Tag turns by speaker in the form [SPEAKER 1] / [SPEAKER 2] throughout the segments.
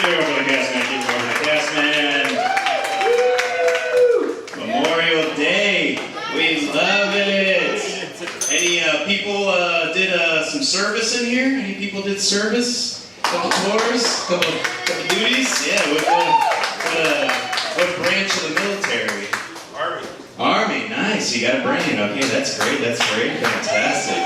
[SPEAKER 1] Give it up for the gas man. Give it up for the gas man. Memorial Day. We love it. Any people did some service in here? Any people did service? Couple tours? Couple duties? Yeah. What branch of the military?
[SPEAKER 2] Army.
[SPEAKER 1] Army. Nice. You got a brand. Okay, that's great. That's great. Fantastic.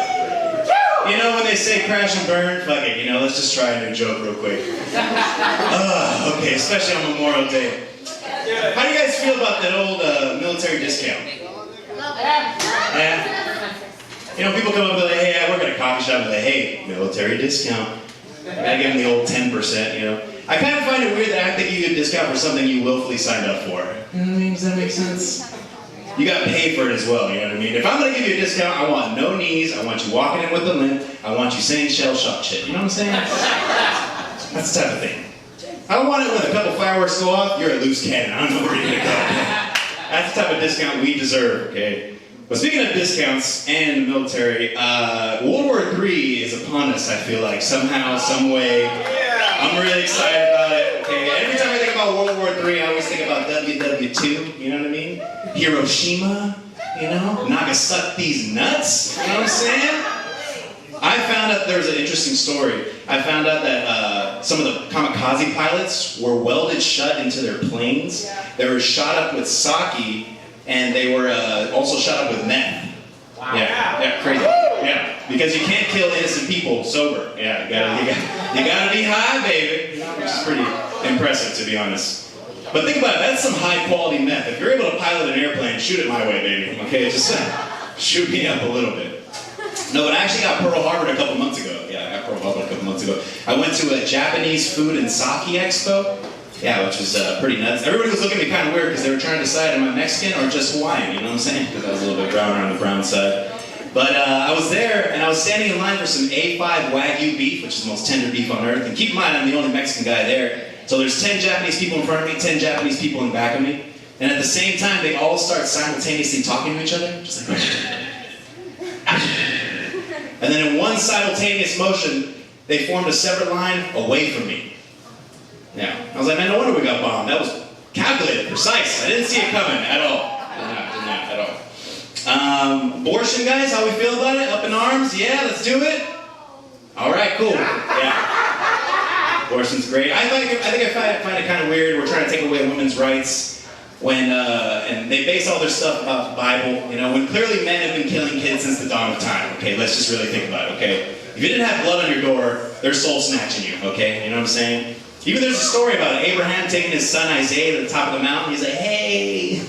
[SPEAKER 1] You know when they say crash and burn? Fuck it, you know, let's just try a new joke real quick. Okay, especially on Memorial Day. How do you guys feel about that old military discount? Yeah? You know, people come up and be like, hey, I work at a coffee shop, and they're like, hey, military discount. I gotta give them the old 10%, you know? I kind of find it weird that I think you get a discount for something you willfully signed up for. You know what I mean? Does that make sense? You got paid for it as well, you know what I mean? If I'm gonna give you a discount, I want no knees, I want you walking in with a limp, I want you saying shell shock shit, you know what I'm saying? That's the type of thing. I don't want it when a couple fireworks go off, you're a loose cannon, I don't know where you're gonna go. That's the type of discount we deserve, okay? But speaking of discounts and the military, World War III is upon us, I feel like, somehow, some way. I'm really excited about it, okay? Every time I think about World War III, I always think about WW2, you know what I mean? Hiroshima, you know? Nagasaki's nuts, you know what I'm saying? I found out there was an interesting story. I found out that some of the kamikaze pilots were welded shut into their planes. They were shot up with sake, and they were also shot up with meth. Wow. Yeah, crazy. Yeah, because you can't kill innocent people sober. Yeah, you gotta be high, baby. Which is pretty impressive, to be honest. But think about it, that's some high quality meth. If you're able to pilot an airplane, shoot it my way, baby. Okay, just shoot me up a little bit. No, but I actually got Pearl Harbor a couple months ago. Yeah, I got Pearl Harbor a couple months ago. I went to a Japanese food and sake expo. Yeah, which was pretty nuts. Everybody was looking at me kind of weird because they were trying to decide am I Mexican or just Hawaiian, you know what I'm saying? Because I was a little bit browner on the brown side. But I was there and I was standing in line for some A5 Wagyu beef, which is the most tender beef on earth. And keep in mind, I'm the only Mexican guy there. So there's 10 Japanese people in front of me, 10 Japanese people in back of me. And at the same time, they all start simultaneously talking to each other. Just like, and then in one simultaneous motion, they formed a separate line away from me. Yeah. I was like, man, no wonder we got bombed. That was calculated, precise. I didn't see it coming at all. Did not at all. Abortion, guys, how we feel about it? Up in arms? Yeah, let's do it. All right, cool. Yeah. Abortion's great. I think I find it kind of weird. We're trying to take away women's rights when, and they base all their stuff about the Bible, you know, when clearly men have been killing kids since the dawn of time. Okay, let's just really think about it, okay? If you didn't have blood on your door, they're soul snatching you, okay? You know what I'm saying? Even there's a story about Abraham taking his son Isaiah to the top of the mountain. He's like, hey,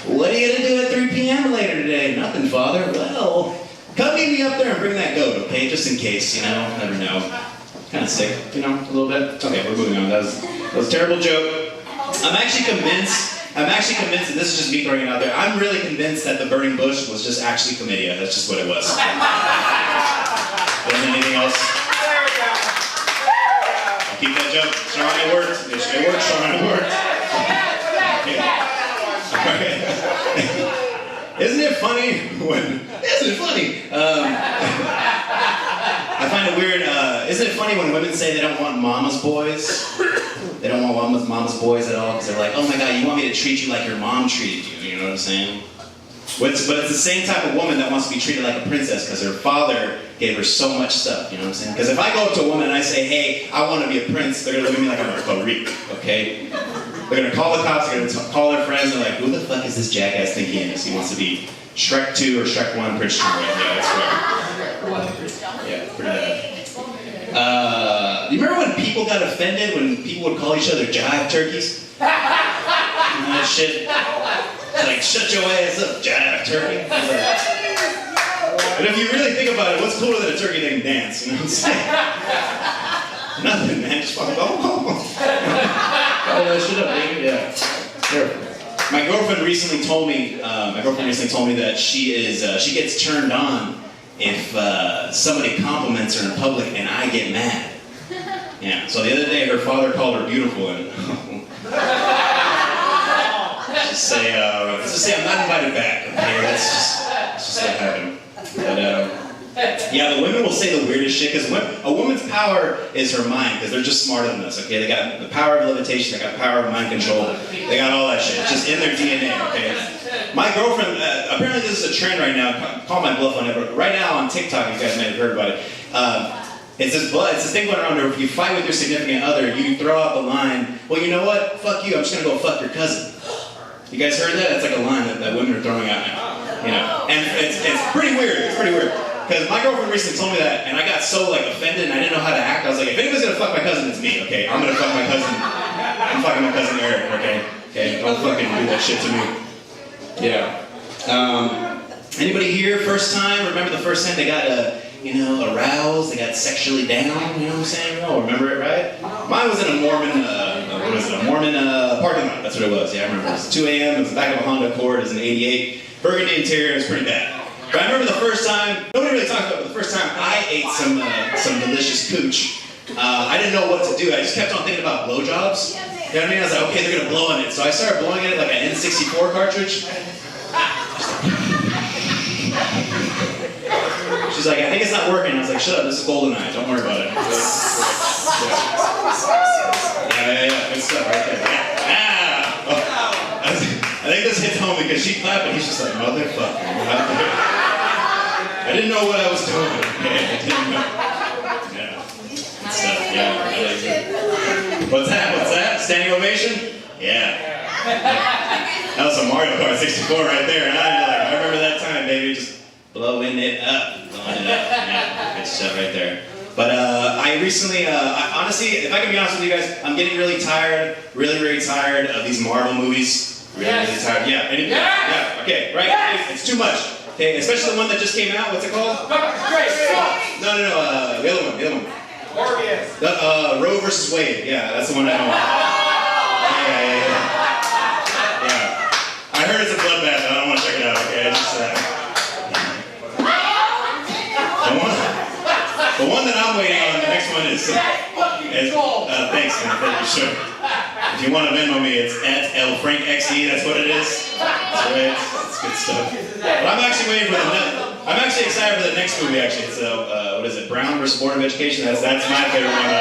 [SPEAKER 1] what are you going to do at 3 p.m. later today? Nothing, Father. Well, come meet me up there and bring that goat, okay? Just in case, you know, never know. Kind of sick, you know, a little bit. Okay, we're moving on. That was a terrible joke. I'm actually convinced that this is just me throwing it out there. I'm really convinced that the burning bush was just actually chlamydia. That's just what it was. Wasn't anything else. Keep that joke. Sean, it worked. It worked, Sean, it worked. Okay. Isn't it funny when... Isn't it funny? I find it weird. Isn't it funny when women say they don't want mama's boys? They don't want mama's boys at all because they're like, oh my God, you want me to treat you like your mom treated you. You know what I'm saying? But it's the same type of woman that wants to be treated like a princess because her father gave her so much stuff, you know what I'm saying? Because if I go up to a woman and I say, hey, I want to be a prince, they're going to look at me like I'm a freak, okay? They're going to call the cops, they're going to call their friends, and they're like, who the fuck is this jackass think he is? He wants to be Shrek 2 or Shrek 1 Prince Charming. Yeah, that's right. Yeah, pretty bad. You remember when people got offended when people would call each other jive turkeys? You know that shit? Like, shut your ass up, jive turkey. But if you really think about it, what's cooler than a turkey that can dance? You know what I'm saying? Nothing, man. Just fucking go. Oh, that shit up, baby. Yeah. Sure. My girlfriend recently told me that she gets turned on if somebody compliments her in public and I get mad. Yeah. So the other day, her father called her beautiful and. Let's just say I'm not invited back. Okay, that's just what happened. But Yeah, the women will say the weirdest shit, because a woman's power is her mind, because they're just smarter than us, okay? They got the power of levitation, they got power of mind control, they got all that shit. It's just in their DNA, okay? My girlfriend, apparently this is a trend right now, call my bluff on it, but right now on TikTok, you guys may have heard about it, it's this thing going around where if you fight with your significant other, you throw out the line, well, you know what? Fuck you, I'm just gonna go fuck your cousin. You guys heard that? It's like a line that women are throwing out now. You know? And it's pretty weird, it's pretty weird. Because my girlfriend recently told me that, and I got so like offended and I didn't know how to act. I was like, if anybody's gonna fuck my cousin, it's me, okay? I'm gonna fuck my cousin. I'm fucking my cousin Eric, okay? Okay, don't fucking do that shit to me. Yeah. Anybody here, first time? Remember the first time they got aroused, they got sexually down, you know what I'm saying? Oh, remember it, right? Mine was in a Mormon, parking lot, that's what it was, yeah, I remember. It was 2 a.m., it was the back of a Honda Accord, it was an 88. Burgundy interior, it was pretty bad. But I remember the first time, nobody really talks about it, but the first time I ate some delicious cooch, I didn't know what to do. I just kept on thinking about blowjobs. You know what I mean? I was like, okay, they're gonna blow on it. So I started blowing in it like an N64 cartridge. She's like, I think it's not working. I was like, shut up, this is GoldenEye, don't worry about it. Yeah, good stuff right there. Yeah. Oh. I think this hits home because she clapped and he's just like, motherfucker. I didn't know what I was doing. Okay, I didn't know. Yeah. Good stuff, yeah. What's that? Standing ovation? Yeah. That was some Mario Kart 64 right there. And I remember that time, baby, just blowing it up. Yeah, good stuff right there. But I recently, honestly, if I can be honest with you guys, I'm getting really tired, really tired of these Marvel movies. Really tired. Yeah. Yeah. Okay. Right. Yes. It's too much. Okay. Especially the one that just came out. What's it called? No. The other one. Morbius. Roe versus Wade. Yeah, that's the one I know. Yeah. I heard it's a bloodbath. I don't want to check it out. Okay. The one that I'm waiting on. The next one is. Thanks, man. Thank you. Sure. If you want to Venmo me, it's @LFrankXE, that's what it is. That's right, it's good stuff. But I'm actually waiting for I'm actually excited for the next movie, actually. It's, what is it, Brown versus Board of Education? That's my favorite one.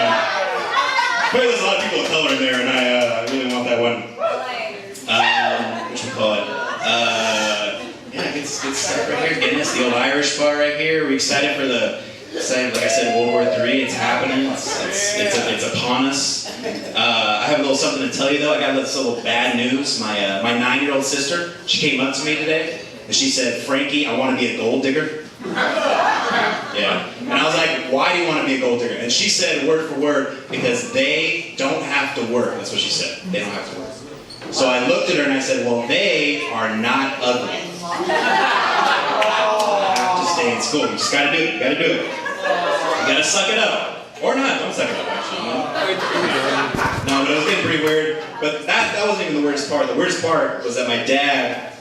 [SPEAKER 1] Apparently there's a lot of people of color in there, and I really want that one. Yeah, good stuff right here. Guinness, the old Irish bar right here. We're excited for like I said, World War III, it's happening, it's upon us. I have a little something to tell you though. I got this little bad news. My 9-year-old sister, she came up to me today, and she said, Frankie, I want to be a gold digger. Yeah. And I was like, why do you want to be a gold digger? And she said, word for word, because they don't have to work. That's what she said. They don't have to work. So I looked at her and I said, well, they are not ugly. You have to stay in school. You just gotta do it. You gotta do it. You gotta suck it up. Or not. Don't suck it up, actually. No, but it was getting pretty weird. But that wasn't even the weirdest part. The weirdest part was that my dad,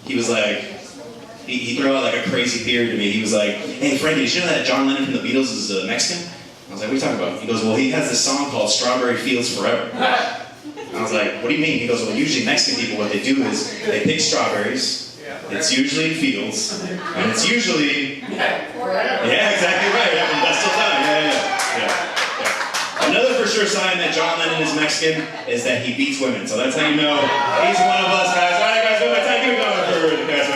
[SPEAKER 1] he was like, he threw out like a crazy theory to me. He was like, hey, Frankie, did you know that John Lennon from the Beatles is Mexican? I was like, what are you talking about? He goes, well, he has this song called Strawberry Fields Forever. And I was like, what do you mean? He goes, well, usually Mexican people, what they do is they pick strawberries. It's usually fields, and it's usually, yeah, exactly right, yeah, from dusk till dawn, yeah. Another for sure sign that John Lennon is Mexican is that he beats women, so that's how you know he's one of us, guys. All right, guys, one more time, keep it going for the guys.